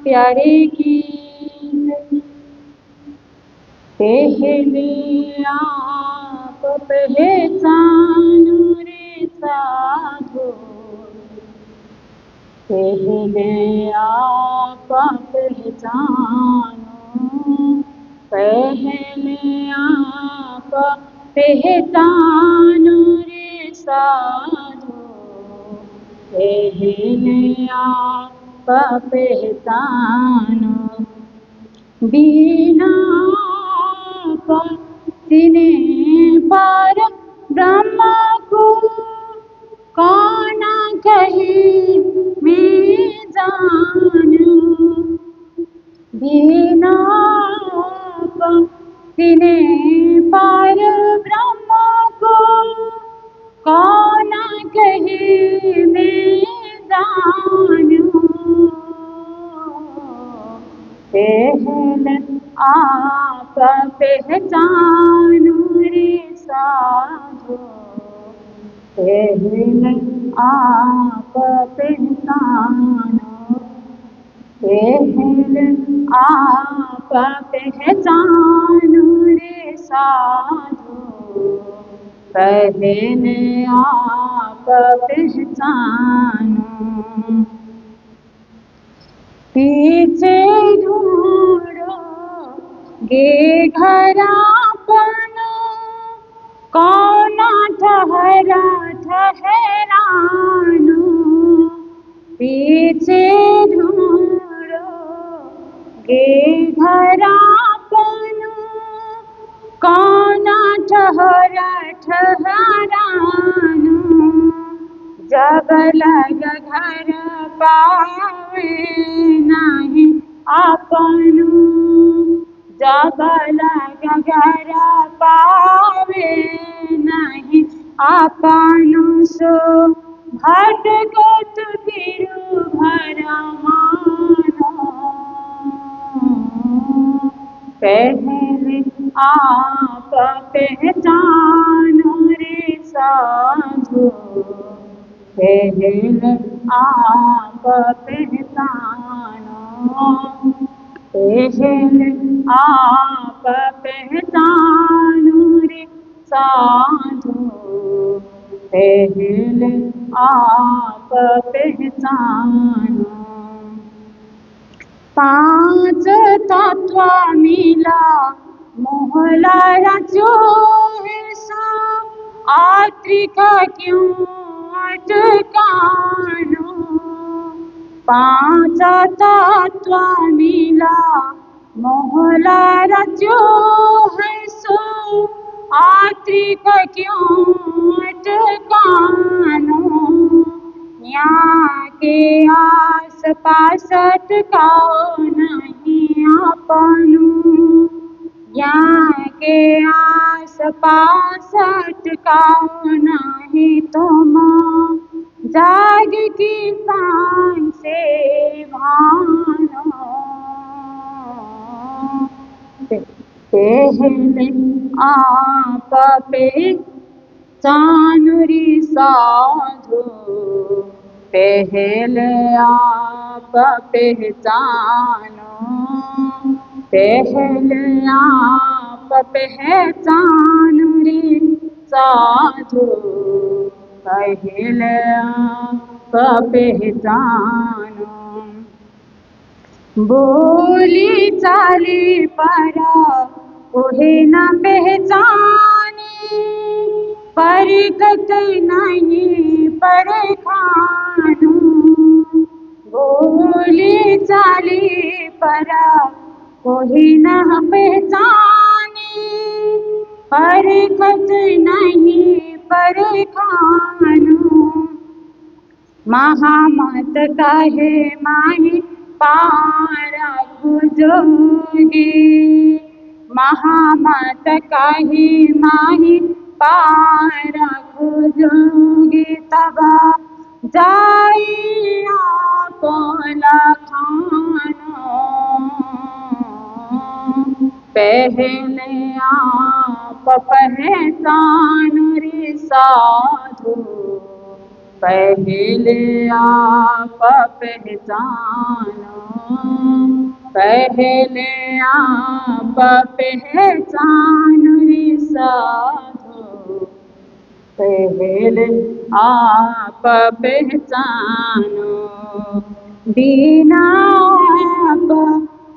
प्यारे की पहले आप पहचानो रे साधो, पहले आप पहचानो, पहले आप पहचानो रे साधो, पहले आप पहचानो। बिना पतिने पर ब्रह्म को कौन कहे मैं जानूं, बिना पतिने पर ब्रह्म को कौन कहे मैं जानूं। पहले आप पहचानो रे साधो, पहले आप पहचानो, पहले आप पहचानो रे साधो, पहले आप पहचानो। पीछे ढूंढोगे घरापन, कौन ठहरा ठहरानो, पीछे ढूंढोगे घरापन, कौन ठहरा ठहरानो। जब लग घर पावे नहीं आपनु, जब लग घर पावे नहीं आपनु, सो भटकत फिरू भरा मानो। पहले आप पहचानो रे साधो, पहले आप पहचानो, पहले आप पहचानो रे साधो, पहले आप पहचानो। पांच तत्व मिला मोहला रचो है सा, आत्रिक क्यों अटकानो। पांच तत्व मिला मोहला रचो है सो, आत्रिक क्यों अटकानो। यहाँ के आस पास अटकाओ नहीं आपनु, यहाँ के आस पास अटकाओ नहीं तुम, जाग की शान से भानो। पहले आप पहचानो रे साधो, पहले आप पहचानो, पहले आप पहचानो रे साधो, पहले आप पहचानो। बोली चाली परा कोहे न पहचाने, परगत नहीं परखानो। बोली चाली परा कोहे न पहचाने, परगत नहीं परखानो। महामत कहे माही पारा जोगी, महामत कही माही पारा जोगी, तब जाइया को लखानो। पहले आप पहचानो रे साधो, पहले आप पहचानो, पहले आप पहचान रे साधो, पहले आप पहचानो। बिना आप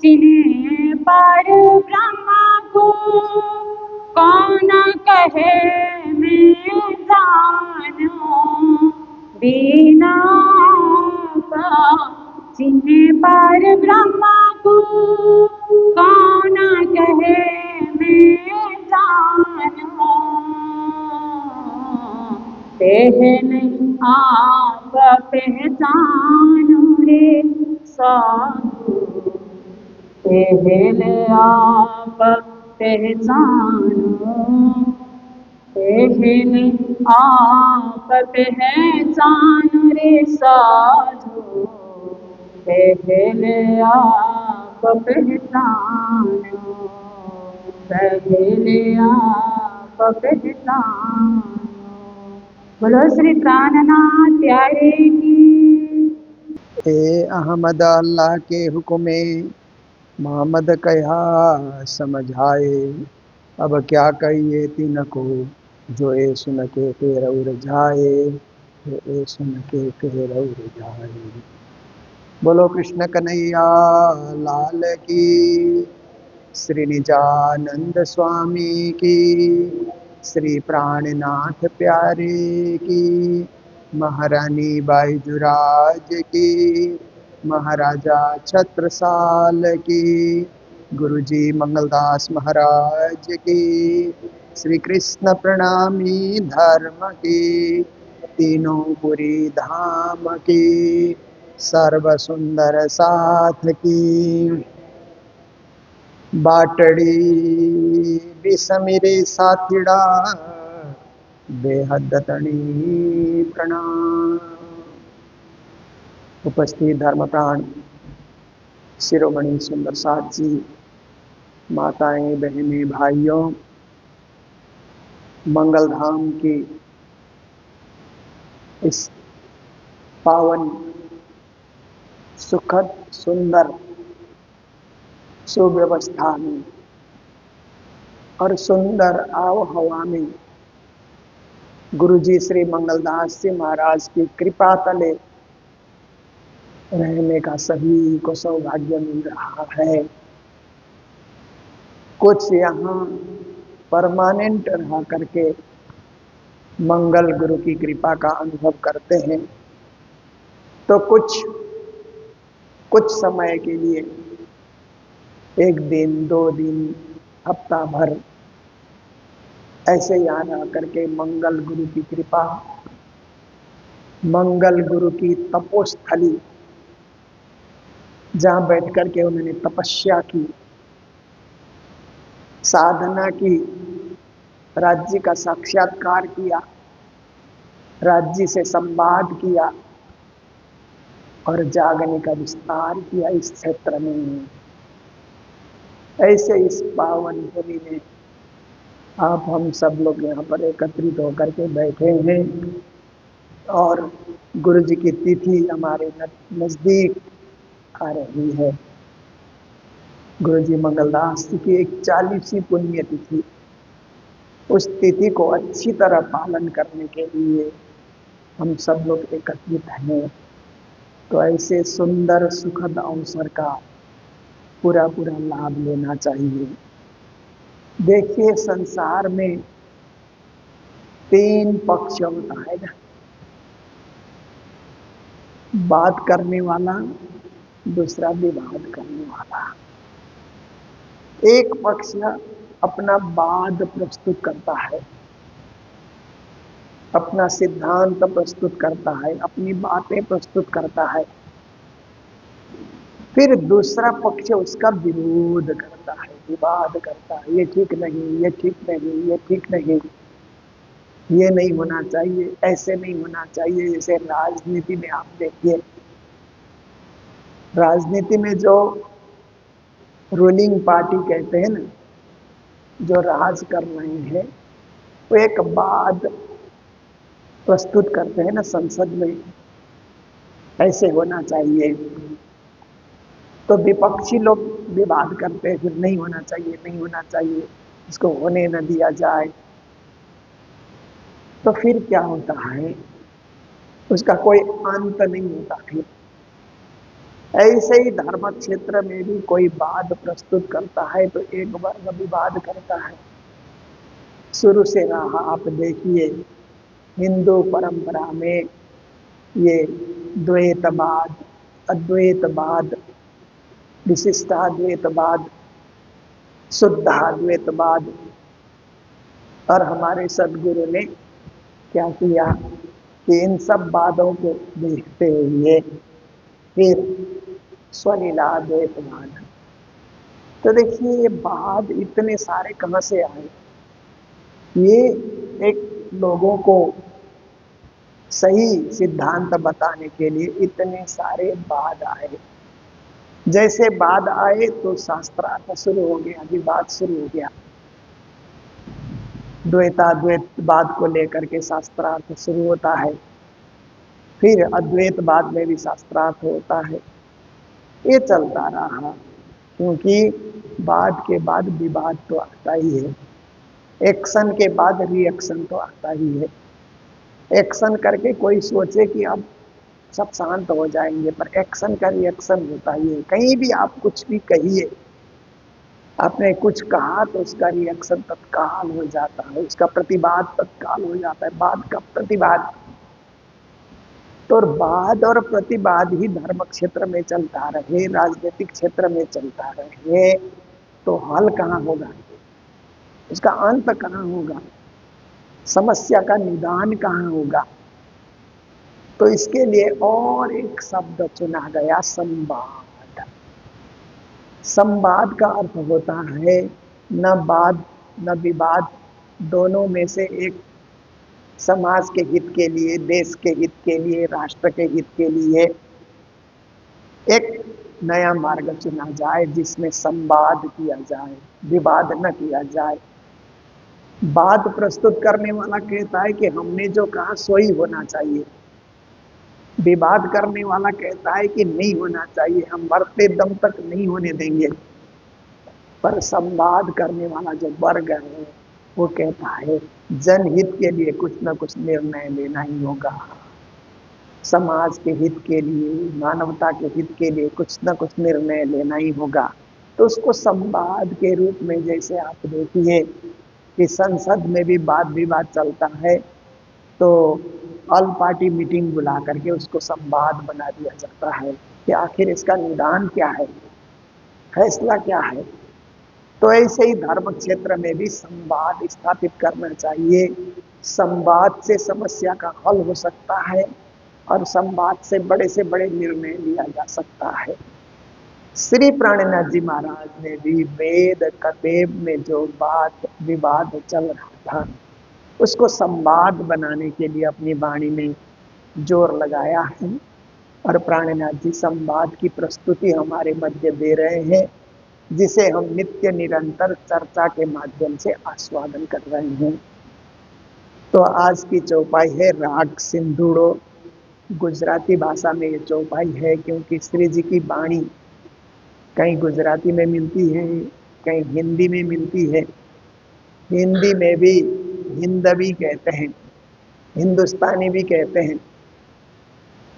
चिन्हे पर ब्रह्मा को, कौन कहे मैं जानो। बिना आप चिन्हे पर ब्रह्मा को, कौन कहे मैं जानो। पहले आप पहचानो रे साधु, पहले आप पहचानो। पहले आप पहचानो रे साधु, पहले आप पहचानो। पहले आप पहचानो। बोलो श्री प्राणनाथ प्यारे की। ए अहमद अल्लाह के हुक्मे मोहम्मद कहा समझाए। अब क्या कहिए तिनको, जो ए सुन के फिर उड़ जाए, जो ए सुन के फिर उड़ जाए। बोलो कृष्ण कन्हैया लाल की, श्री निजानंद स्वामी की, श्री प्राणनाथ प्यारे की, महारानी बाईजुराज की, महाराजा छत्रसाल की, गुरुजी मंगलदास महाराज की, श्री कृष्ण प्रणामी धर्म की, तीनों पुरी धाम की, सर्व सुंदर साथ की, बाटड़ी बिसमिरे साथिड़ा, बेहद तणी प्रणाम। उपस्थित धर्म प्राण शिरोमणि सुंदर साथ जी, माताएं बहनें भाइयों, मंगल धाम की इस पावन सुखद सुंदर सुव्यवस्था में और सुंदर आबोहवा में गुरुजी श्री मंगलदास जी महाराज की कृपा तले रहने का सभी को सौभाग्य मिल रहा है। कुछ यहाँ परमानेंट रह करके मंगल गुरु की कृपा का अनुभव करते हैं, तो कुछ समय के लिए, एक दिन 2 दिन हफ्ता भर ऐसे यहाँ रह करके मंगल गुरु की कृपा, मंगल गुरु की तपोस्थली, जहाँ बैठ करके उन्होंने तपस्या की, साधना की, राज्य का साक्षात्कार किया, राज्य से संवाद किया और जागने का विस्तार किया इस क्षेत्र में। ऐसे इस पावन भूमि में आप हम सब लोग यहाँ पर एकत्रित होकर के बैठे हैं और गुरु जी की तिथि हमारे नजदीक आ रही है। गुरु जी मंगलदास जी की 41वीं पुण्य तिथि, उस तिथि को अच्छी तरह पालन करने के लिए हम सब लोग एकत्रित हैं। तो ऐसे सुंदर सुखद अवसर का पूरा लाभ लेना चाहिए। देखिए, संसार में 3 पक्ष होता है ना, बात करने वाला, दूसरा विवाद करने वाला। एक पक्ष अपना वाद प्रस्तुत करता है, अपना सिद्धांत प्रस्तुत करता है, अपनी बातें प्रस्तुत करता है। फिर दूसरा पक्ष उसका विरोध करता है, विवाद करता है, ये ठीक नहीं, ये ठीक नहीं, ये ठीक नहीं, ये नहीं होना चाहिए, ऐसे नहीं होना चाहिए। जैसे राजनीति में आप देखिए, राजनीति में जो रूलिंग पार्टी कहते हैं ना, जो राज कर रहे हैं, वो एक वाद प्रस्तुत करते हैं ना संसद में, ऐसे होना चाहिए, तो विपक्षी लोग विवाद करते हैं, फिर नहीं होना चाहिए, नहीं होना चाहिए, इसको होने न दिया जाए। तो फिर क्या होता है, उसका कोई अंत नहीं होता। फिर ऐसे ही धर्म क्षेत्र में भी कोई वाद प्रस्तुत करता है तो एक वर्ग विवाद करता है। शुरू से रहा, आप देखिए हिंदू परंपरा में ये द्वैतवाद, अद्वैतवाद, विशिष्टाद्वैतवाद, शुद्धाद्वैतवाद, और हमारे सदगुरु ने क्या किया कि इन सब वादों को देखते हुए फिर स्वलीलाद्वैतवाद। तो देखिए ये वाद इतने सारे कहाँ से आए, ये एक लोगों को सही सिद्धांत बताने के लिए इतने सारे वाद आए। जैसे वाद आए तो शास्त्रार्थ शुरू हो गया, विवाद शुरू हो गया। द्वैताद्वैतवाद को लेकर के शास्त्रार्थ शुरू होता है, फिर अद्वैतवाद में भी शास्त्रार्थ होता है। ये चलता रहा, क्योंकि वाद के बाद विवाद तो आता ही है, एक्शन के बाद रिएक्शन तो आता ही है। एक्शन करके कोई सोचे कि अब सब शांत हो जाएंगे, पर एक्शन का रिएक्शन होता ही है। कहीं भी आप कुछ भी कहिए, आपने कुछ कहा तो उसका रिएक्शन तत्काल हो जाता है, उसका प्रतिवाद तत्काल हो जाता है, वाद का प्रतिवाद। तो वाद और प्रतिवाद ही धर्म क्षेत्र में चलता रहे, राजनीतिक क्षेत्र में चलता रहे, तो हल कहाँ होगा, उसका अंत कहाँ होगा, समस्या का निदान कहाँ होगा। तो इसके लिए और एक शब्द चुना गया, संवाद। संवाद का अर्थ होता है न वाद न विवाद, दोनों में से एक समाज के हित के लिए, देश के हित के लिए, राष्ट्र के हित के लिए एक नया मार्ग चुना जाए जिसमें संवाद किया जाए, विवाद न किया जाए। बात प्रस्तुत करने वाला कहता है कि हमने जो कहा सो ही होना चाहिए, विवाद करने वाला कहता है कि नहीं होना चाहिए, हम मरते दम तक नहीं होने देंगे। पर संवाद करने वाला जो वर्ग है वो कहता है जनहित के लिए कुछ न कुछ निर्णय लेना ही होगा, समाज के हित के लिए, मानवता के हित के लिए कुछ न कुछ निर्णय लेना ही होगा। तो उसको संवाद के रूप में, जैसे आप देखिए कि संसद में भी वाद विवाद चलता है तो ऑल पार्टी मीटिंग बुला करके उसको संवाद बना दिया जाता है कि आखिर इसका निदान क्या है, फैसला क्या है। तो ऐसे ही धर्म क्षेत्र में भी संवाद स्थापित करना चाहिए। संवाद से समस्या का हल हो सकता है और संवाद से बड़े निर्णय लिया जा सकता है। श्री प्राणनाथ जी महाराज ने भी वेद कतेब में जो बात विवाद चल रहा था उसको संवाद बनाने के लिए अपनी वाणी में जोर लगाया है, और प्राणनाथ जी संवाद की प्रस्तुति हमारे मध्य दे रहे हैं, जिसे हम नित्य निरंतर चर्चा के माध्यम से आस्वादन कर रहे हैं। तो आज की चौपाई है राग सिंधुड़ो। गुजराती भाषा में ये चौपाई है, क्योंकि श्री जी की वाणी कहीं गुजराती में मिलती है, कहीं हिंदी में मिलती है। हिंदी में भी हिंदवी कहते हैं, हिंदुस्तानी भी कहते हैं,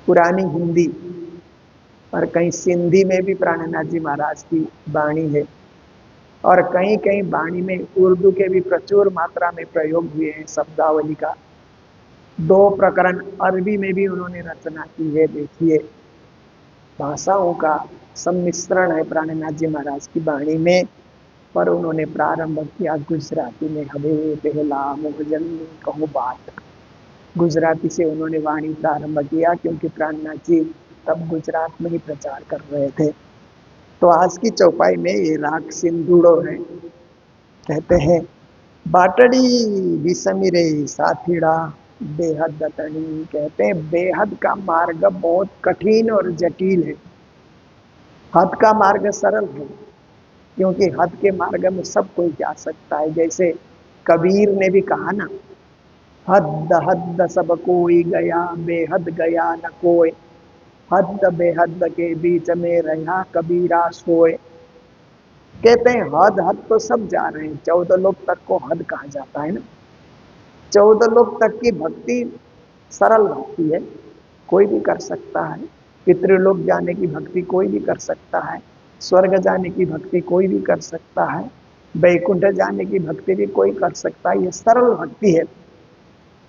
पुरानी हिंदी। और कहीं सिंधी में भी प्राणनाथ जी महाराज की वाणी है, और कहीं कहीं वाणी में उर्दू के भी प्रचुर मात्रा में प्रयोग हुए हैं शब्दावली का। 2 प्रकरण अरबी में भी उन्होंने रचना की है। देखिए भाषाओं का सम्मिश्रण है प्राणनाथ जी महाराज की वाणी में, पर उन्होंने प्रारंभ किया गुजराती में। हवे पहला मोहजन कहूँ बात, गुजराती से उन्होंने वाणी प्रारंभ किया, क्योंकि प्राणनाथ जी तब गुजरात में ही प्रचार कर रहे थे। तो आज की चौपाई में ये राग सिंधुड़ो है। कहते हैं बाटड़ी विसमिरे साथीड़ा बेहद दतनी। कहते हैं बेहद का मार्ग बहुत कठिन और जटिल है, हद का मार्ग सरल है, क्योंकि हद के मार्ग में सब कोई जा सकता है। जैसे कबीर ने भी कहा ना, हद हद सब कोई गया, बेहद गया न कोई। हद बेहद के बीच में रहा कबीरा सोए। कहते हैं हद हद तो सब जा रहे हैं, 14 लोग तक को हद कहा जाता है ना। 14 लोग तक की भक्ति सरल भक्ति है, कोई भी कर सकता है। पितृलोक जाने की भक्ति कोई भी कर सकता है, स्वर्ग जाने की भक्ति कोई भी कर सकता है, वैकुंठ जाने की भक्ति भी कोई कर सकता है। ये सरल भक्ति है।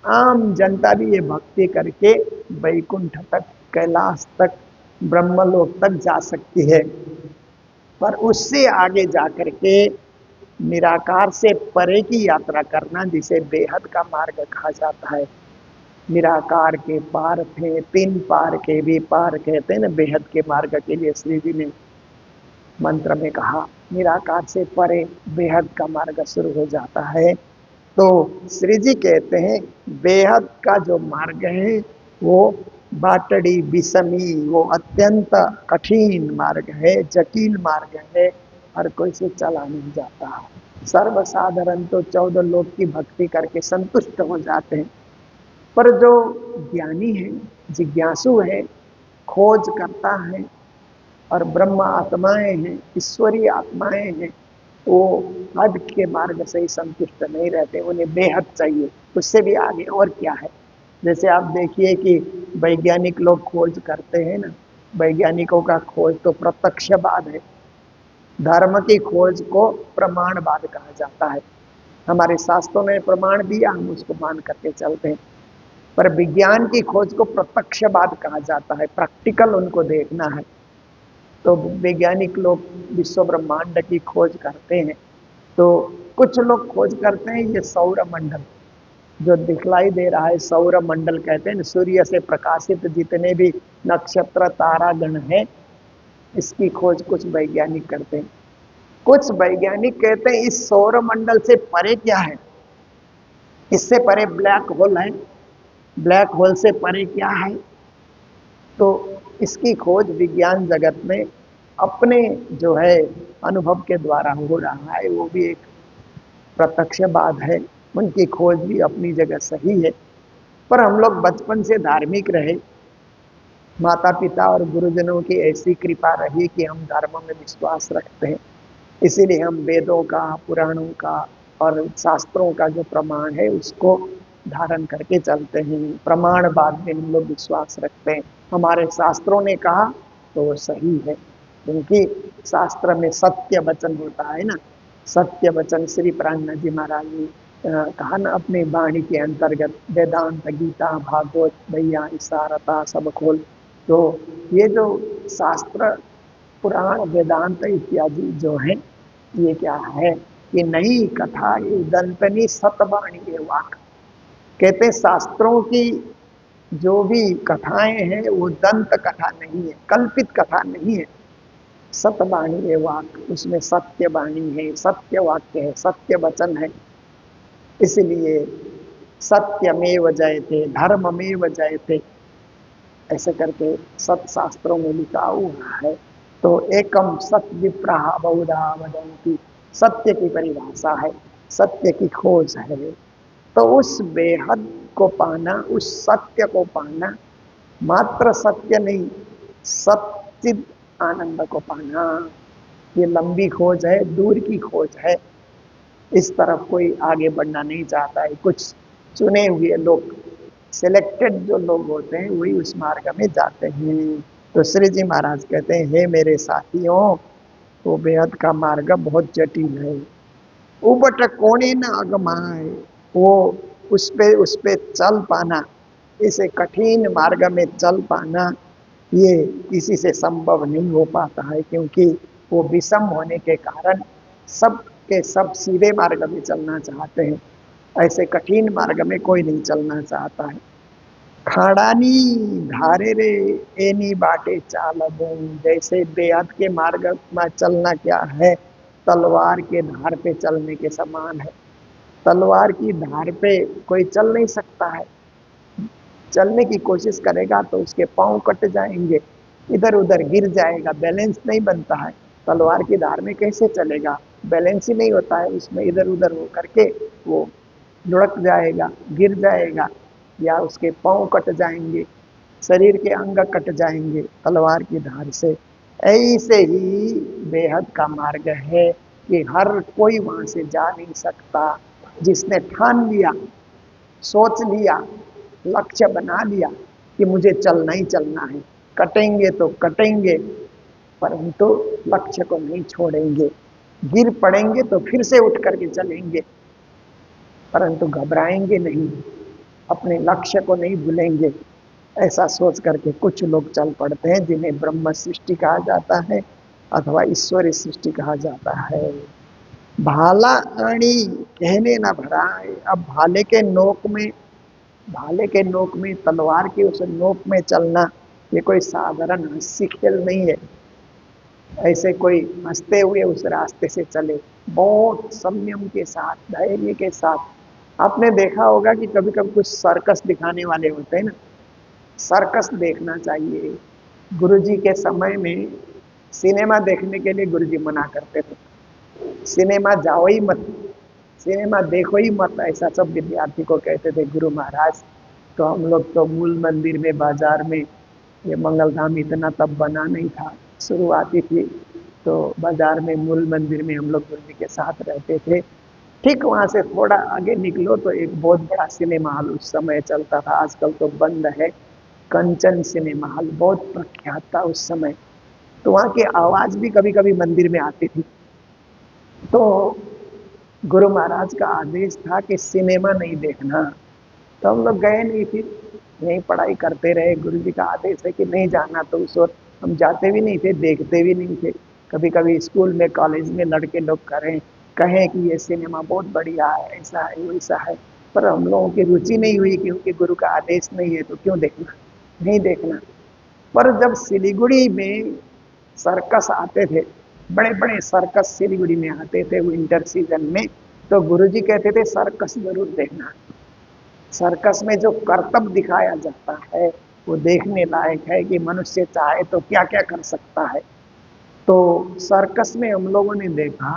आम जनता भी ये भक्ति करके वैकुंठ तक, कैलाश तक, ब्रह्मलोक तक जा सकती है। पर उससे आगे जाकर के निराकार से परे की यात्रा करना, जिसे बेहद का मार्ग कहा जाता है। निराकार के पार थे, 3 पार के भी पार कहते हैं ना बेहद के मार्ग के लिए। श्री जी ने मंत्र में कहा निराकार से परे बेहद का मार्ग शुरू हो जाता है। तो श्री जी कहते हैं बेहद का जो मार्ग है वो बाटड़ी विषमी, वो अत्यंत कठिन मार्ग है, जटिल मार्ग है, हर कोई से चला नहीं जाता। सर्वसाधारण तो 14 लोग की भक्ति करके संतुष्ट हो जाते हैं, पर जो ज्ञानी है, जिज्ञासु है, खोज करता है, और ब्रह्म आत्माएं हैं, ईश्वरीय आत्माएं हैं, वो हद के मार्ग से ही संतुष्ट नहीं रहते, उन्हें बेहद चाहिए, उससे भी आगे और क्या है। जैसे आप देखिए कि वैज्ञानिक लोग खोज करते हैं ना, वैज्ञानिकों का खोज तो प्रत्यक्षवाद है। धर्म की खोज को प्रमाणवाद कहा जाता है। हमारे शास्त्रों ने प्रमाण दिया, हम उसको मान करके चलते हैं। पर विज्ञान की खोज को प्रत्यक्षवाद कहा जाता है, प्रैक्टिकल उनको देखना है। तो वैज्ञानिक लोग विश्व ब्रह्मांड की खोज करते हैं। तो कुछ लोग खोज करते हैं ये सौर मंडल जो दिखलाई दे रहा है, सौर मंडल कहते हैं, सूर्य से प्रकाशित जितने भी नक्षत्र तारागण हैं, इसकी खोज कुछ वैज्ञानिक करते हैं। कुछ वैज्ञानिक कहते हैं इस सौर मंडल से परे क्या है, इससे परे ब्लैक होल है, ब्लैक होल से परे क्या है। तो इसकी खोज विज्ञान जगत में अपने जो है अनुभव के द्वारा हो रहा है, वो भी एक प्रत्यक्षवाद है। उनकी खोज भी अपनी जगह सही है। पर हम लोग बचपन से धार्मिक रहे, माता पिता और गुरुजनों की ऐसी कृपा रही कि हम धर्म में विश्वास रखते हैं, इसीलिए हम वेदों का, पुराणों का और शास्त्रों का जो प्रमाण है उसको धारण करके चलते हैं। प्रमाणवाद में हम लोग विश्वास रखते हैं। हमारे शास्त्रों ने कहा तो वो सही है, क्योंकि शास्त्र में सत्य वचन होता है ना। सत्य वचन श्री प्राणनाथ जी महाराज ने कहा ना अपनी वाणी के अंतर्गत, वेदांत गीता भागवत भैया इशारता सब खोल। तो ये जो शास्त्र पुराण वेदांत इत्यादि जो है, ये क्या है कि नई कथा ये दंतनी सतवाणी ये वाक। कहते शास्त्रों की जो भी कथाएं हैं वो दंत कथा नहीं है, कल्पित कथा नहीं है। सतवाणी ये वाक, उसमें सत्य वाणी है, सत्य वाक्य है, सत्य वचन है। इसलिए सत्यमेव जयते धर्ममेव जयते ऐसे करके सत्शास्त्रों में लिखा हुआ है। तो एकम सत्य विप्राह बहुधा वदन्ति, सत्य की परिभाषा है, सत्य की खोज है। तो उस बेहद को पाना, उस सत्य को पाना, मात्र सत्य नहीं, सच्चिद आनंद को पाना, ये लंबी खोज है, दूर की खोज है। इस तरफ कोई आगे बढ़ना नहीं चाहता है। कुछ चुने हुए लोग, सिलेक्टेड जो लोग होते हैं वही उस मार्ग में जाते हैं। तो श्री जी महाराज कहते हैं हे मेरे साथियों, वो बेहद का मार्ग बहुत जटिल है। उबट कोणे न अगमाए, वो उस पे चल पाना, इसे कठिन मार्ग में चल पाना, ये किसी से संभव नहीं हो पाता है, क्योंकि वो विषम होने के कारण सब के सब सीधे मार्ग में चलना चाहते हैं, ऐसे कठिन मार्ग में कोई नहीं चलना चाहता है। खाड़ानी धारे रे एनी बाटे चाल दूं, जैसे बेहद के मार्ग में चलना क्या है, तलवार के धार पे चलने के समान है। तलवार की धार पे कोई चल नहीं सकता है, चलने की कोशिश करेगा तो उसके पांव कट जाएंगे, इधर उधर गिर जाएगा, बैलेंस नहीं बनता है। तलवार की धार में कैसे चलेगा, बैलेंस ही नहीं होता है उसमें, इधर उधर हो करके वो लुढ़क जाएगा, गिर जाएगा, या उसके पांव कट जाएंगे। शरीर के अंग कट जाएंगे तलवार की धार से। ऐसे ही बेहद का मार्ग है कि हर कोई वहां से जा नहीं सकता। जिसने ठान लिया, सोच लिया, लक्ष्य बना लिया कि मुझे चलना ही चलना है, कटेंगे तो कटेंगे, परंतु लक्ष्य को नहीं छोड़ेंगे। गिर पड़ेंगे तो फिर से उठ करके चलेंगे, परंतु घबराएंगे नहीं, अपने लक्ष्य को नहीं भूलेंगे। ऐसा सोच करके कुछ लोग चल पड़ते हैं जिन्हें ब्रह्म सृष्टि कहा जाता है अथवा ईश्वरी सृष्टि कहा जाता है। भाला अणी कहने न भराए। अब भाले के नोक में तलवार की उस नोक में चलना ये कोई साधारण हंसी खेल नहीं है। ऐसे कोई हंसते हुए उस रास्ते से चले, बहुत संयम के साथ, धैर्य के साथ। आपने देखा होगा कि कभी कभी कुछ सर्कस दिखाने वाले होते हैं ना, सर्कस देखना चाहिए। गुरुजी के समय में सिनेमा देखने के लिए गुरुजी मना करते थे, सिनेमा जाओ ही मत, सिनेमा देखो ही मत, ऐसा सब विद्यार्थी को कहते थे गुरु महाराज। तो हम लोग तो मूल मंदिर में, बाजार में, ये मंगलधाम इतना तब बना नहीं था, शुरुआती थी, तो बाजार में मूल मंदिर में हम लोग गुरु जी के साथ रहते थे। ठीक वहां से थोड़ा आगे निकलो तो एक बहुत बड़ा सिनेमा हॉल उस समय चलता था, आजकल तो बंद है, कंचन सिनेमा हॉल बहुत प्रख्यात था उस समय। तो वहां की आवाज भी कभी कभी मंदिर में आती थी। तो गुरु महाराज का आदेश था कि सिनेमा नहीं देखना, तो हम लोग गए नहीं, फिर यही पढ़ाई करते रहे। गुरु जी का आदेश है कि नहीं जाना, तो उस वक्त हम जाते भी नहीं थे, देखते भी नहीं थे। कभी कभी स्कूल में, कॉलेज में लड़के लोग कहें कि ये सिनेमा बहुत बढ़िया है, ऐसा है वैसा है, पर हम लोगों की रुचि नहीं हुई, क्योंकि गुरु का आदेश नहीं है तो क्यों देखना, नहीं देखना। पर जब सिलीगुड़ी में सर्कस आते थे, बड़े बड़े सर्कस सिलीगुड़ी में आते थे विंटर सीजन में, तो गुरुजी कहते थे सर्कस जरूर देखना। सर्कस में जो करतब दिखाया जाता है वो देखने लायक है कि मनुष्य चाहे तो क्या क्या कर सकता है। तो सर्कस में हम लोगों ने देखा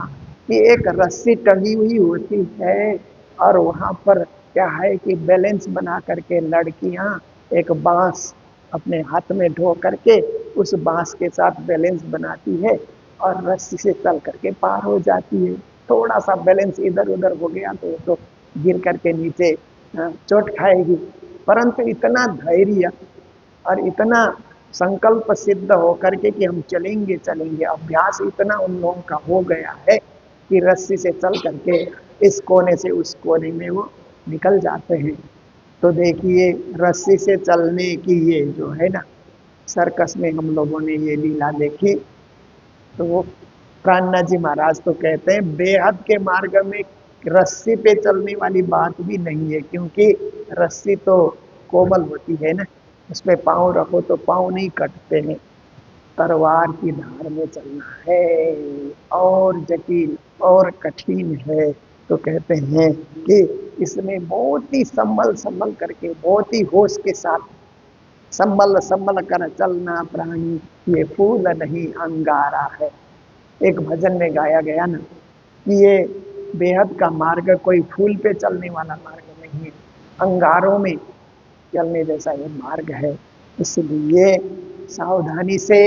कि एक रस्सी टंगी हुई होती है, और वहां पर क्या है कि बैलेंस बना करके लड़कियां एक बांस अपने हाथ में ढो करके उस बांस के साथ बैलेंस बनाती है और रस्सी से चल करके पार हो जाती है। थोड़ा सा बैलेंस इधर उधर हो गया तो वो तो गिर करके नीचे चोट खाएगी, परंतु इतना धैर्य और इतना संकल्प सिद्ध होकर के कि हम चलेंगे चलेंगे, अभ्यास इतना उन लोगों का हो गया है कि रस्सी से चल करके इस कोने से उस कोने में वो निकल जाते हैं। तो देखिए, रस्सी से चलने की ये जो है ना, सर्कस में हम लोगों ने ये लीला देखी। तो वो प्राणनाथ जी महाराज तो कहते हैं बेहद के मार्ग में रस्सी पे चलने वाली बात भी नहीं है, क्योंकि रस्सी तो कोमल होती है ना, उसमें पाँव रखो तो पाँव नहीं कटते हैं। तलवार की धार में चलना है और जटिल और कठिन है। तो कहते हैं कि इसमें बहुत ही संभल संभल करके, बहुत ही होश के साथ संभल संभल कर चलना प्राणी, ये फूल नहीं अंगारा है। एक भजन में गाया गया ना कि ये बेहद का मार्ग कोई फूल पे चलने वाला मार्ग नहीं है, अंगारों में चलने जैसा ये मार्ग है। इसलिए सावधानी से,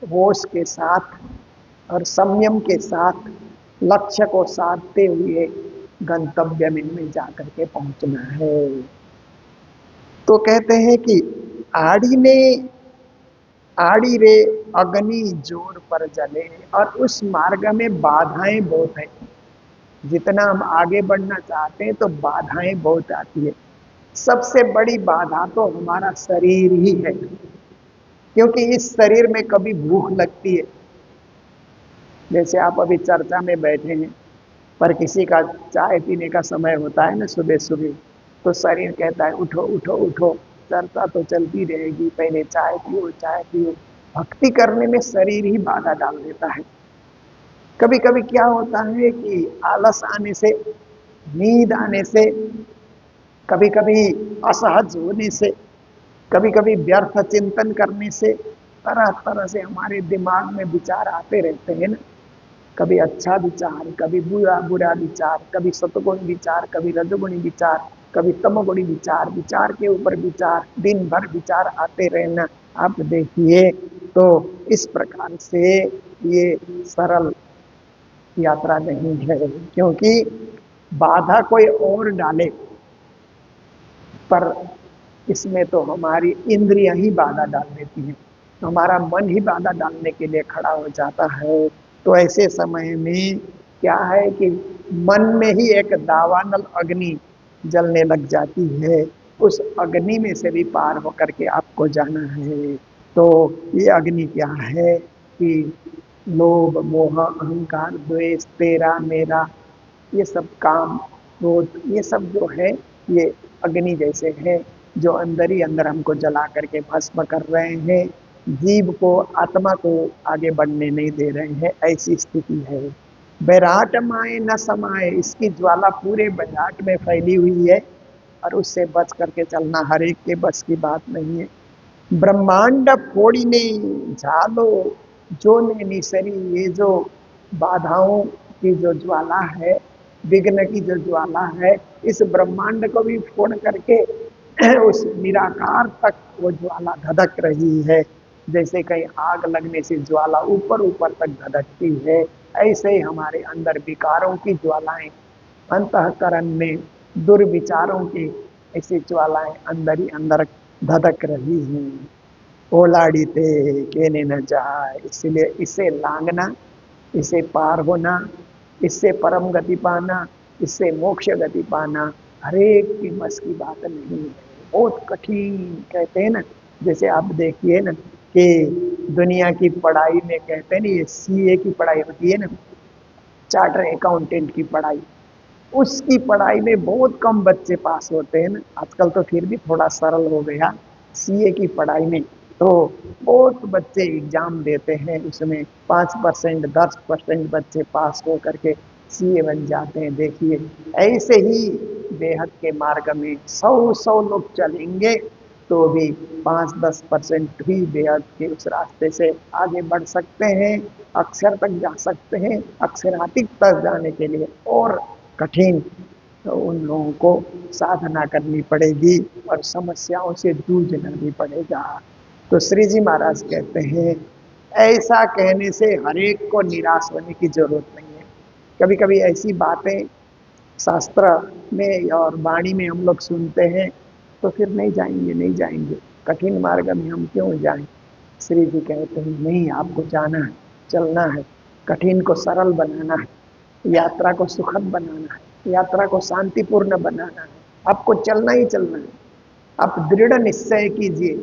होश के साथ और संयम के साथ लक्ष्य को साधते हुए गंतव्य में जाकर के पहुंचना है। तो कहते हैं कि आड़ी ने आड़ी रे अग्नि जोर पर जले, और उस मार्ग में बाधाएं बहुत है। जितना हम आगे बढ़ना चाहते हैं तो बाधाएं बहुत आती है। सबसे बड़ी बाधा तो हमारा शरीर ही है, क्योंकि इस शरीर में कभी भूख लगती है। जैसे आप अभी चर्चा में बैठे हैं, पर किसी का चाय पीने का समय होता है ना सुबह सुबह, तो शरीर कहता है उठो उठो उठो, चर्चा तो चलती रहेगी, पहले चाय पियो चाय पियो। भक्ति करने में शरीर ही बाधा डाल देता है। कभी कभी क्या होता है कि आलस आने से, नींद आने से, कभी कभी असहज होने से, कभी कभी व्यर्थ चिंतन करने से, तरह तरह से हमारे दिमाग में विचार आते रहते हैं ना। कभी अच्छा विचार, कभी बुरा बुरा विचार, कभी सतगुण विचार, कभी रजगुणी विचार, कभी तमोगुणी विचार, विचार के ऊपर विचार, दिन भर विचार आते रहना। आप देखिए तो इस प्रकार से ये सरल यात्रा नहीं है, क्योंकि बाधा कोई और डाले, पर इसमें तो हमारी इंद्रियां ही बाधा डाल देती हैं, हमारा मन ही बाधा डालने के लिए खड़ा हो जाता है। तो ऐसे समय में क्या है कि मन में ही एक दावानल अग्नि जलने लग जाती है, उस अग्नि में से भी पार होकर के आपको जाना है। तो ये अग्नि क्या है कि लोभ मोह अहंकार द्वेष तेरा मेरा, ये सब काम क्रोध, ये सब जो है ये अग्नि जैसे है, जो अंदर ही अंदर हमको जला करके भस्म कर रहे हैं, जीव को आत्मा को आगे बढ़ने नहीं दे रहे हैं। ऐसी स्थिति है। बैराट माए न समाए, इसकी ज्वाला पूरे बैराट में फैली हुई है, और उससे बच करके चलना हर एक के बस की बात नहीं है। ब्रह्मांड फोड़ीने झालो जो ने निसरी, ये जो बाधाओं की जो ज्वाला है, विघ्न की जो ज्वाला है, इस ब्रह्मांड को भी फोड़ करके उस निराकार तक वो ज्वाला धधक रही है। जैसे कहीं आग लगने से ज्वाला ऊपर ऊपर तक धधकती है, ऐसे ही हमारे अंदर विकारों की ज्वालाएं, अंतःकरण में दुर्विचारों की ऐसी ज्वालाएं अंदर ही अंदर धधक रही हैं। ओलाड़ी ते कहने न जाए, इसलिए इसे लांघना, इसे पार होना, इससे परम गति पाना, इससे मोक्ष गति पाना हर एक की बस की बात नहीं है, बहुत कठिन। कहते हैं ना, जैसे आप देखिए ना कि दुनिया की पढ़ाई में कहते हैं ना, ये सीए की पढ़ाई होती है ना, चार्टर अकाउंटेंट की पढ़ाई, उसकी पढ़ाई में बहुत कम बच्चे पास होते हैं ना। आजकल तो फिर भी थोड़ा सरल हो गया, सीए की पढ़ाई में तो बहुत बच्चे एग्जाम देते हैं, उसमें 5%, 10% बच्चे पास हो करके सीए बन जाते हैं। देखिए ऐसे ही बेहद के मार्ग में 100 लोग चलेंगे तो भी 5-10% ही बेहद के उस रास्ते से आगे बढ़ सकते हैं, अक्षर तक जा सकते हैं। अक्षरातीत तक जाने के लिए और कठिन, तो उन लोगों को साधना करनी पड़ेगी और समस्याओं से जूझना भी पड़ेगा। तो श्री जी महाराज कहते हैं, ऐसा कहने से हरेक को निराश होने की जरूरत नहीं है। कभी कभी ऐसी बातें शास्त्र में और वाणी में हम लोग सुनते हैं तो फिर नहीं जाएंगे, नहीं जाएंगे, कठिन मार्ग में हम क्यों जाएं। श्री जी कहते हैं नहीं, आपको जाना है, चलना है, कठिन को सरल बनाना है, यात्रा को सुखद बनाना है, यात्रा को शांतिपूर्ण बनाना है, आपको चलना ही चलना है। आप दृढ़ निश्चय कीजिए,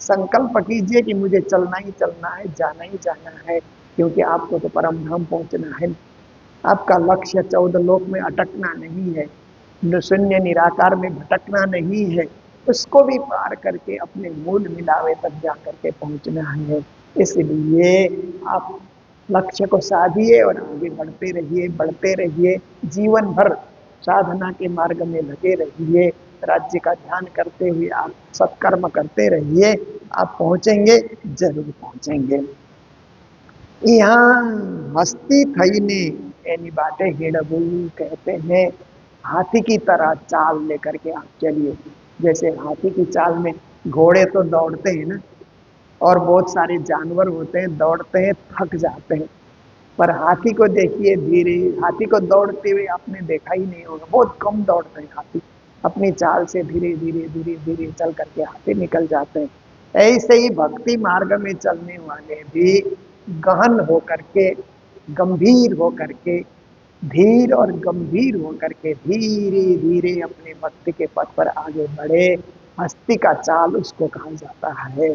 संकल्प कीजिए कि मुझे चलना ही चलना है, जाना ही जाना है, क्योंकि आपको तो परम धाम पहुंचना है। आपका लक्ष्य 14 लोक में अटकना नहीं है, शून्य निराकार में भटकना नहीं है, उसको भी पार करके अपने मूल मिलावे तक जा करके पहुंचना है। इसलिए आप लक्ष्य को साधिए और आगे बढ़ते रहिए, बढ़ते रहिए, जीवन भर साधना के मार्ग में लगे रहिए, राज्य का ध्यान करते हुए आप सत्कर्म करते रहिए, आप पहुंचेंगे, जरूर पहुंचेंगे। यहाँ हस्ती थई ने यानी बातें हिड़बू, कहते हैं हाथी की तरह चाल लेकर के आप चलिए। जैसे हाथी की चाल में घोड़े तो दौड़ते हैं ना, और बहुत सारे जानवर होते हैं दौड़ते हैं, थक जाते हैं, पर हाथी को देखिए धीरे, हाथी को दौड़ते हुए आपने देखा ही नहीं होगा, बहुत कम दौड़ते हैं हाथी, अपनी चाल से धीरे धीरे धीरे धीरे चल करके हाथी निकल जाते हैं। ऐसे ही भक्ति मार्ग में चलने वाले भी गहन होकर के, गंभीर होकर के, धीर और गंभीर होकर के धीरे धीरे अपने भक्ति के पथ पर आगे बढ़े। हस्ती का चाल उसको कहा जाता है।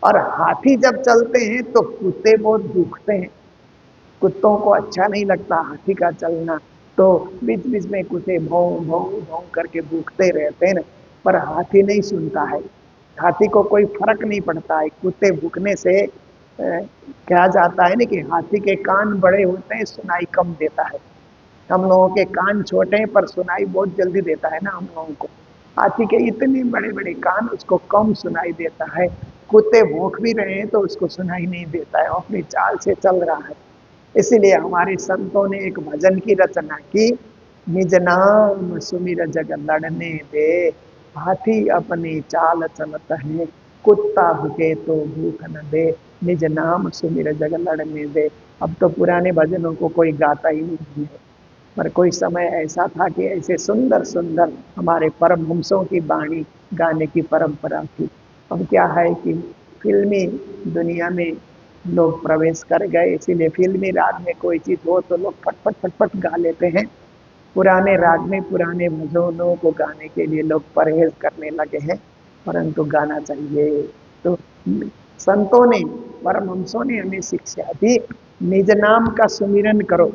और हाथी जब चलते हैं तो कुत्ते बहुत दुखते हैं, कुत्तों को अच्छा नहीं लगता हाथी का चलना, तो बीच बीच में कुत्ते भौं भौं भौं करके भूखते रहते हैं ना, पर हाथी नहीं सुनता है, हाथी को कोई फर्क नहीं पड़ता है। कुत्ते भूखने से कहा जाता है ना कि हाथी के कान बड़े होते हैं, सुनाई कम देता है। हम लोगों के कान छोटे हैं पर सुनाई बहुत जल्दी देता है ना हम लोगों को, हाथी के इतने बड़े बड़े कान, उसको कम सुनाई देता है। कुत्ते भूख भी रहे हैं तो उसको सुनाई नहीं देता है, अपनी चाल से चल रहा है। इसीलिए हमारे संतों ने एक भजन की रचना की, निज नाम सुमिर जग लड़ने दे, हाथी अपनी चाल चलत है, कुत्ता भुके तो भूख न दे। निज नाम सुमिर जग लड़ने दे। अब तो पुराने भजनों को कोई गाता ही नहीं है, पर कोई समय ऐसा था कि ऐसे सुंदर सुंदर हमारे परमहंसों की वाणी गाने की परंपरा थी। अब क्या है कि फिल्मी दुनिया में लोग प्रवेश कर गए, इसीलिए फिल्मी राग में कोई चीज हो तो लोग फटफट फटफट गा लेते हैं। पुराने राग में पुराने भजनों को गाने के लिए लोग परहेज करने लगे हैं, परंतु गाना चाहिए। तो संतों ने, परमहंसों ने हमें शिक्षा दी, निज नाम का सुमिरन करो।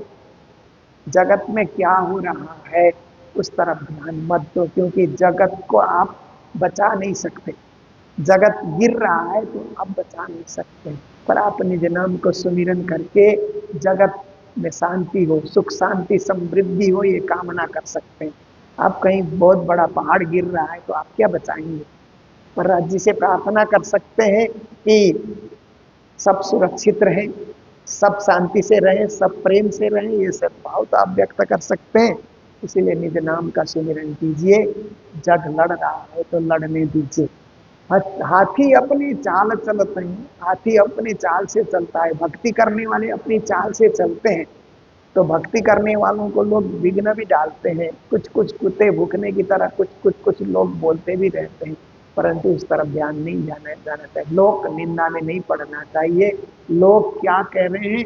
जगत में क्या हो रहा है उस तरफ ध्यान मत दो, क्योंकि जगत को आप बचा नहीं सकते। जगत गिर रहा है तो आप बचा नहीं सकते, पर आप निज नाम को सुमिरन करके जगत में शांति हो, सुख शांति समृद्धि हो, ये कामना कर सकते हैं। आप कहीं बहुत बड़ा पहाड़ गिर रहा है तो आप क्या बचाएंगे, पर राज्य से प्रार्थना कर सकते हैं कि सब सुरक्षित रहे, सब शांति से रहे, सब प्रेम से रहे, ये सब भाव तो आप व्यक्त कर सकते हैं। इसीलिए निज नाम का सुमिरन कीजिए। जग लड़ रहा है तो लड़ने दीजिए। हाथी अपनी चाल चलते हैं, हाथी अपनी चाल से चलता है। भक्ति करने वाले अपनी चाल से चलते हैं, तो भक्ति करने वालों को लोग विघ्न भी डालते हैं। कुछ कुछ कुत्ते भूखने की तरह कुछ कुछ कुछ लोग बोलते भी रहते हैं, परंतु उस तरफ ध्यान नहीं जाना चाहिए। लोक निंदा में नहीं पड़ना चाहिए। लोग क्या कह रहे हैं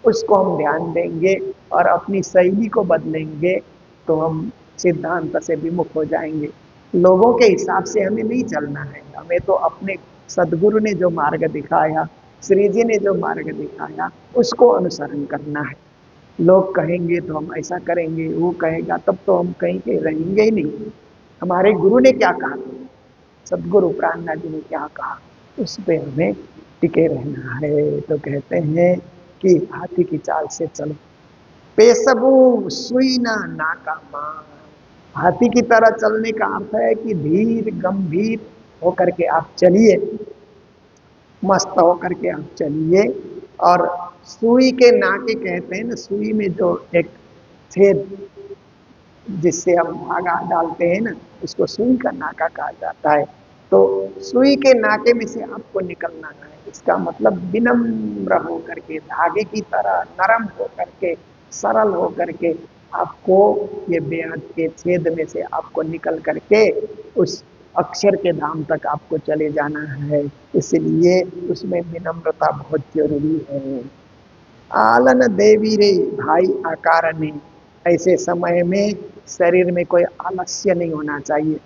उसको हम ध्यान देंगे और अपनी शैली को बदलेंगे तो हम सिद्धांत से विमुख हो जाएंगे। लोगों के हिसाब से हमें नहीं चलना है, हमें तो अपने सदगुरु ने जो मार्ग दिखाया, श्री जी ने जो मार्ग दिखाया, उसको अनुसरण करना है। लोग कहेंगे तो हम ऐसा करेंगे, वो कहेगा तब तो हम कहीं के रहेंगे ही नहीं। हमारे गुरु ने क्या कहा, सदगुरु प्राणनाथ जी ने क्या कहा, उस पे हमें टिके रहना है। तो कहते हैं कि हाथी की चाल से चलो, पेशबू सुई ना नाका मान। हाथी की तरह चलने का अर्थ है कि धीर गंभीर होकर के आप चलिए, मस्त होकर के आप चलिए। और सुई के नाके कहते हैं ना, सुई में जो एक छेद जिससे हम धागा डालते हैं ना, उसको सुई का नाका कहा जाता है। तो सुई के नाके में से आपको निकलना है, इसका मतलब विनम्र होकर के, धागे की तरह नरम होकर के, सरल होकर के आपको ये बेहद के छेद में से आपको निकल करके उस अक्षर के धाम तक आपको चले जाना है। इसलिए उसमें विनम्रता बहुत जरूरी है। आलन देवी रे भाई आकार ने, ऐसे समय में शरीर में कोई आलस्य नहीं होना चाहिए,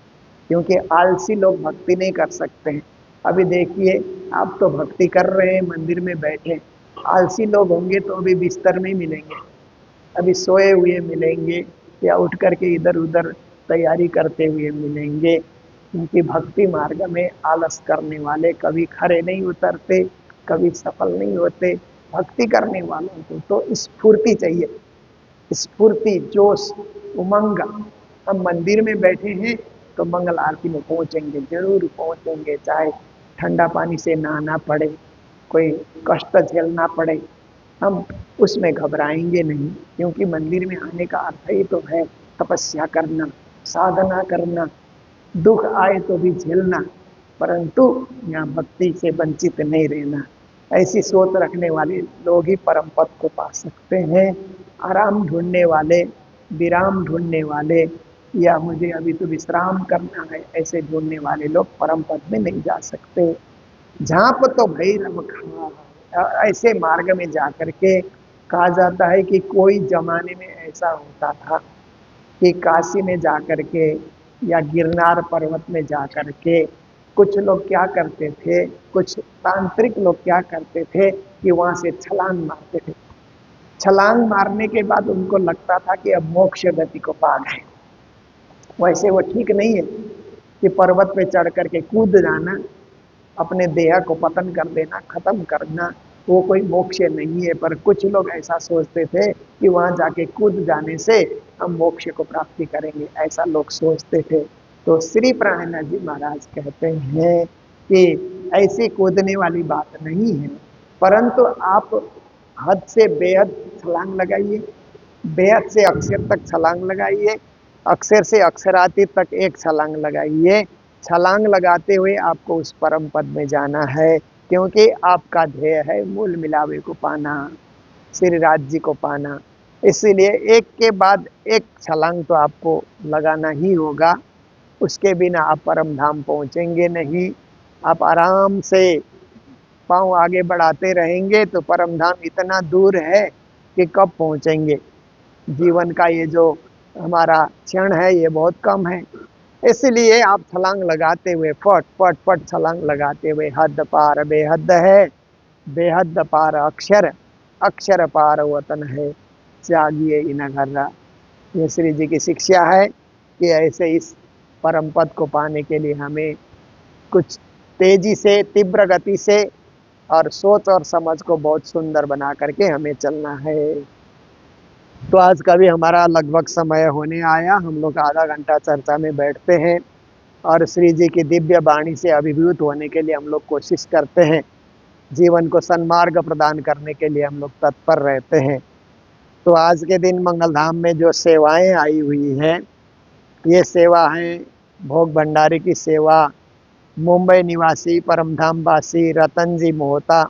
क्योंकि आलसी लोग भक्ति नहीं कर सकते हैं। अभी देखिए, आप तो भक्ति कर रहे हैं, मंदिर में बैठे, आलसी लोग होंगे तो अभी बिस्तर में ही मिलेंगे, अभी सोए हुए मिलेंगे, या उठ करके इधर उधर तैयारी करते हुए मिलेंगे। क्योंकि भक्ति मार्ग में आलस करने वाले कभी खरे नहीं उतरते, कभी सफल नहीं होते। भक्ति करने वालों को तो स्फूर्ति चाहिए, स्फूर्ति, जोश, उमंग। हम मंदिर में बैठे हैं तो मंगल आरती में पहुंचेंगे, जरूर पहुंचेंगे, चाहे ठंडा पानी से नहाना पड़े, कोई कष्ट झेलना पड़े, हम उसमें घबराएंगे नहीं। क्योंकि मंदिर में आने का अर्थ ही तो है तपस्या करना, साधना करना, दुख आए तो भी झेलना, परंतु यहाँ भक्ति से वंचित नहीं रहना। ऐसी सोच रखने वाले लोग ही परम पद को पा सकते हैं। आराम ढूंढने वाले, विराम ढूंढने वाले, या मुझे अभी तो विश्राम करना है, ऐसे ढूंढने वाले लोग परम पद में नहीं जा सकते। झांप तो भैरव खा, ऐसे मार्ग में जाकर के कहा जाता है कि कोई जमाने में ऐसा होता था कि काशी में जाकर के या गिरनार पर्वत में जाकर के कुछ लोग क्या करते थे, कुछ तांत्रिक लोग क्या करते थे कि वहां से छलांग मारते थे। छलांग मारने के बाद उनको लगता था कि अब मोक्ष गति को पा गए। वैसे वो ठीक नहीं है कि पर्वत पे चढ़ करके कूद जाना, अपने देह को पतन कर देना, खत्म करना, वो कोई मोक्ष नहीं है। पर कुछ लोग ऐसा सोचते थे कि वहां जाके कूद जाने से हम मोक्ष को प्राप्ति करेंगे, ऐसा लोग सोचते थे। तो श्री प्राणनाथ जी महाराज कहते हैं कि ऐसी कूदने वाली बात नहीं है, परंतु आप हद से बेहद छलांग लगाइए, बेहद से अक्षर तक छलांग लगाइए, अक्षर से अक्षराती तक एक छलांग लगाइए। छलांग लगाते हुए आपको उस परम पद में जाना है, क्योंकि आपका ध्येय है मूल मिलावे को पाना, श्री राज जी को पाना। इसीलिए एक के बाद एक छलांग तो आपको लगाना ही होगा, उसके बिना आप परम धाम पहुंचेंगे नहीं। आप आराम से पांव आगे बढ़ाते रहेंगे तो परम धाम इतना दूर है कि कब पहुंचेंगे। जीवन का ये जो हमारा क्षण है ये बहुत कम है। इसलिए आप छलांग लगाते हुए फट फट फट छलांग लगाते हुए, हद पार बेहद है, बेहद पार अक्षर, अक्षर पार वतन है, जागिए इनघर्रा। ये श्री जी की शिक्षा है कि ऐसे इस परम पद को पाने के लिए हमें कुछ तेजी से, तीव्र गति से और सोच और समझ को बहुत सुंदर बना करके हमें चलना है। तो आज का भी हमारा लगभग समय होने आया। हम लोग आधा घंटा चर्चा में बैठते हैं और श्री जी की दिव्य वाणी से अभिभूत होने के लिए हम लोग कोशिश करते हैं। जीवन को सन्मार्ग प्रदान करने के लिए हम लोग तत्पर रहते हैं। तो आज के दिन मंगलधाम में जो सेवाएं आई हुई हैं, ये सेवा है भोग भंडारी की सेवा। मुंबई निवासी परमधाम वासी रतन जी मोहता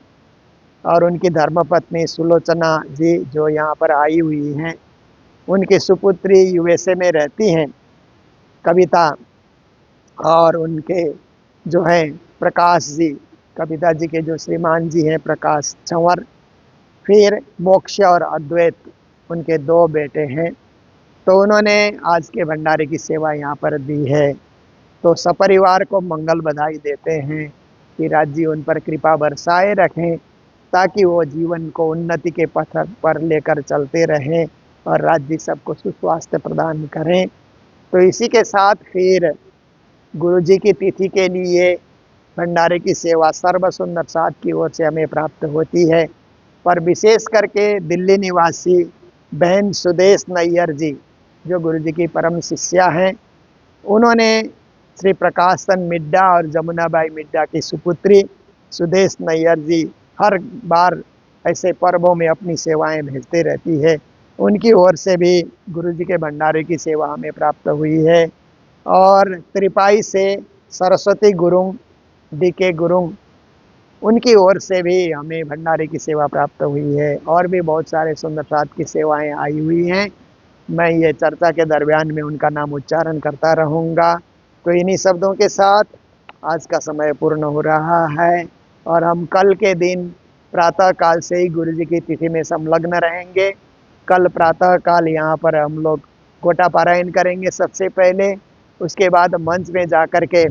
और उनकी धर्मपत्नी सुलोचना जी जो यहाँ पर आई हुई हैं, उनकी सुपुत्री यूएसए में रहती हैं कविता, और उनके जो है प्रकाश जी, कविता जी के जो श्रीमान जी हैं प्रकाश चंवर, फिर मोक्ष और अद्वैत, उनके दो बेटे हैं। तो उन्होंने आज के भंडारे की सेवा यहाँ पर दी है। तो सपरिवार को मंगल बधाई देते हैं कि राज्य उन पर कृपा बरसाए रखें, ताकि वो जीवन को उन्नति के पथ पर लेकर चलते रहें और राज्य सबको सुस्वास्थ्य प्रदान करें। तो इसी के साथ फिर गुरु जी की तिथि के लिए भंडारे की सेवा सर्व सुंदर साथ की ओर से हमें प्राप्त होती है। पर विशेष करके दिल्ली निवासी बहन सुदेश नैयर जी, जो गुरु जी की परम शिष्या हैं, उन्होंने श्री प्रकाश चंद मिड्डा और जमुनाबाई मिड्डा की सुपुत्री सुदेश नैयर जी हर बार ऐसे पर्वों में अपनी सेवाएं भेजते रहती है। उनकी ओर से भी गुरु जी के भंडारे की सेवा हमें प्राप्त हुई है। और त्रिपाई से सरस्वती गुरुंग, डी के गुरुंग, उनकी ओर से भी हमें भंडारे की सेवा प्राप्त हुई है। और भी बहुत सारे सुंदर साथ की सेवाएं आई हुई हैं। मैं ये चर्चा के दरमियान में उनका नाम उच्चारण करता रहूँगा। तो इन्हीं शब्दों के साथ आज का समय पूर्ण हो रहा है और हम कल के दिन प्रातः काल से ही गुरु जी की तिथि में संलग्न रहेंगे। कल प्रातः काल यहाँ पर हम लोग गोटा पारायण करेंगे सबसे पहले, उसके बाद मंच में जाकर के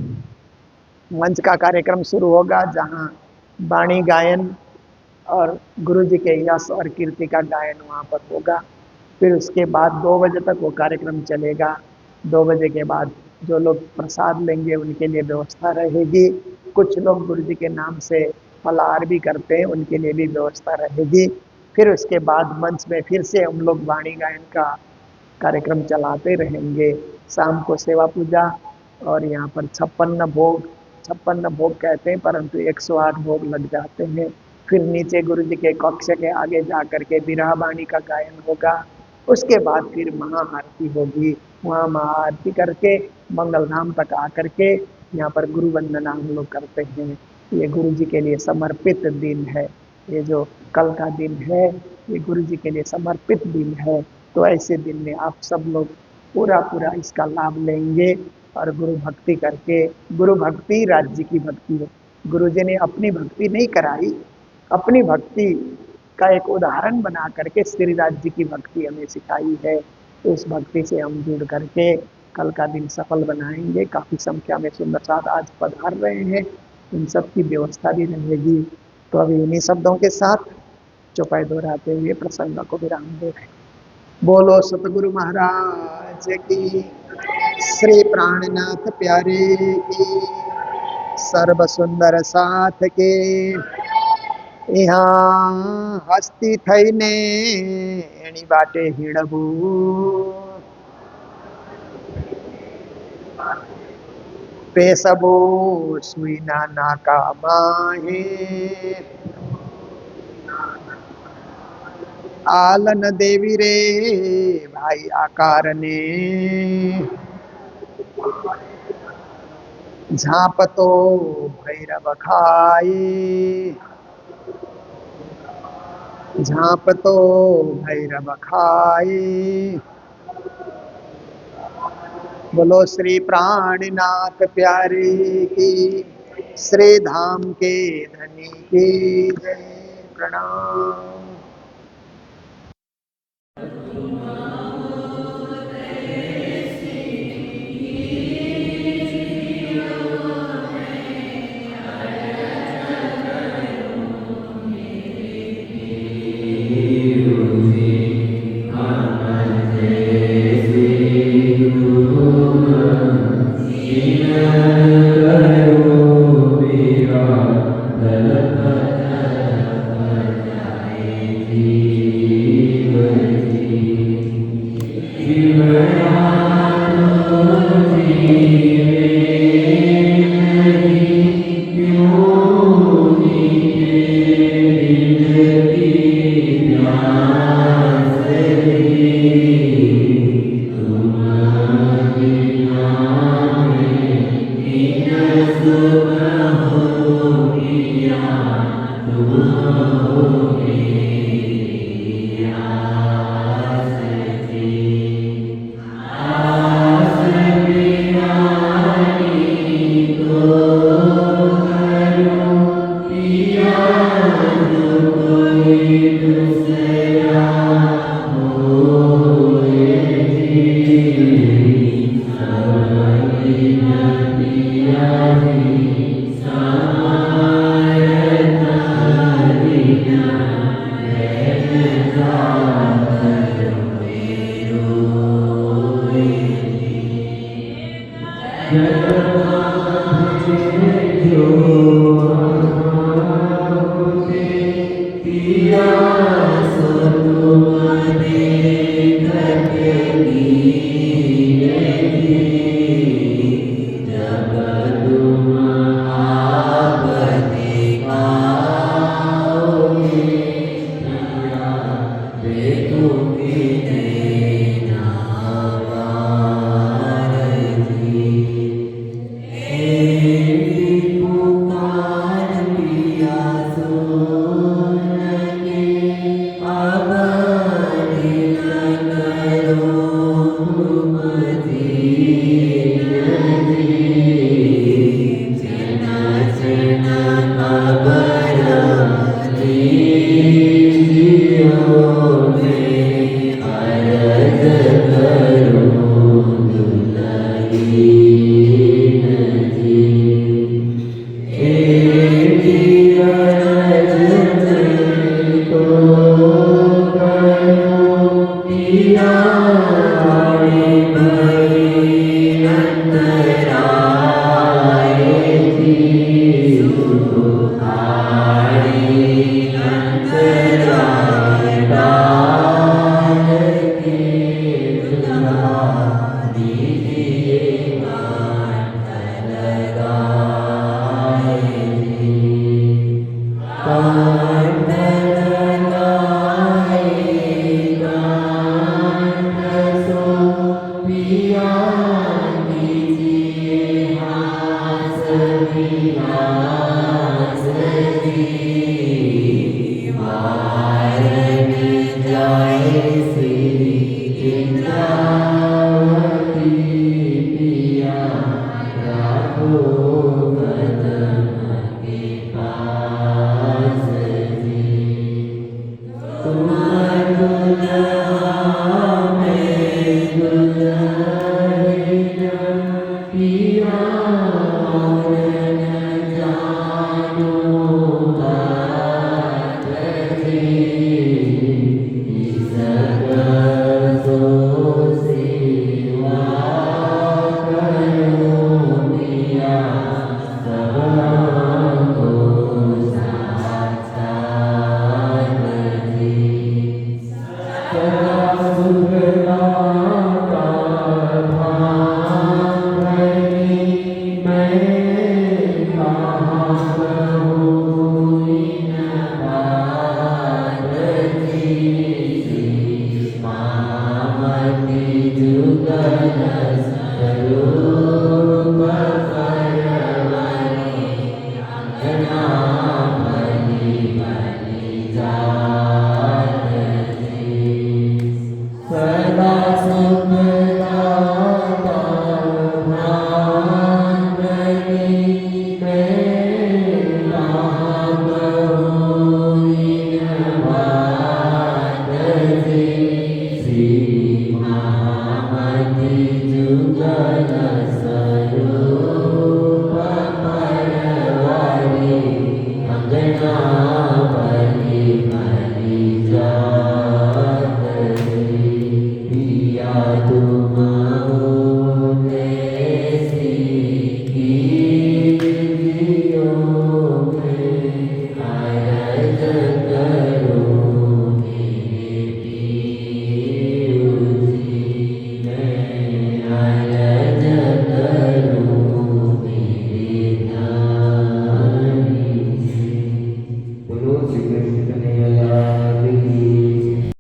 मंच का कार्यक्रम शुरू होगा, जहाँ वाणी गायन और गुरु जी के यश और कीर्ति का गायन वहाँ पर होगा। फिर उसके बाद 2 बजे तक वो कार्यक्रम चलेगा। 2 बजे के बाद जो लोग प्रसाद लेंगे उनके लिए व्यवस्था रहेगी। कुछ लोग गुरु जी के नाम से फलाहार भी करते हैं, उनके लिए भी व्यवस्था रहेगी। फिर उसके बाद मंच में फिर से हम लोग वाणी गायन का कार्यक्रम चलाते रहेंगे। शाम को सेवा पूजा और यहाँ पर 56 भोग, 56 भोग कहते हैं परंतु 108 भोग लग जाते हैं। फिर नीचे गुरु जी के कक्ष के आगे जा करके बिरहा वाणी का गायन होगा। उसके बाद फिर महाआरती होगी। वहाँ महाआरती करके मंगलधाम तक आकर के यहाँ पर गुरु वंदना हम लोग करते हैं। ये गुरु जी के लिए समर्पित दिन है। ये जो कल का दिन है ये गुरु जी के लिए समर्पित दिन है। तो ऐसे दिन में आप सब लोग पूरा पूरा इसका लाभ लेंगे और गुरु भक्ति करके, गुरु भक्ति राज्य की भक्ति है। गुरु जी ने अपनी भक्ति नहीं कराई, अपनी भक्ति का एक उदाहरण बना करके श्री राज्य की भक्ति हमें सिखाई है। तो इस भक्ति से हम जुड़ करके कल का दिन सफल बनाएंगे। काफ़ी संख्या में सुंदर साथ आज पधार रहे हैं, इन सब की व्यवस्था भी रहेगी। तो अभी इन्हीं शब्दों के साथ चौपाई दोहराते हुए प्रसंग को विराम दे रहे हैं। बोलो सतगुरु महाराज की, श्री प्राणनाथ प्यारे की, सर्व सुंदर साथ के। यहाँ हस्ती थईने एनी बाटे हिड़बू, पेशबो सुई नाना का माहे। आलन देवी रे भाई आकार ने, झांपतो भैरव खाए, झांपतो भैरव खाए। बोलो श्री प्राणनाथ प्यारे की, श्री धाम के धनी की जय। प्रणाम। जय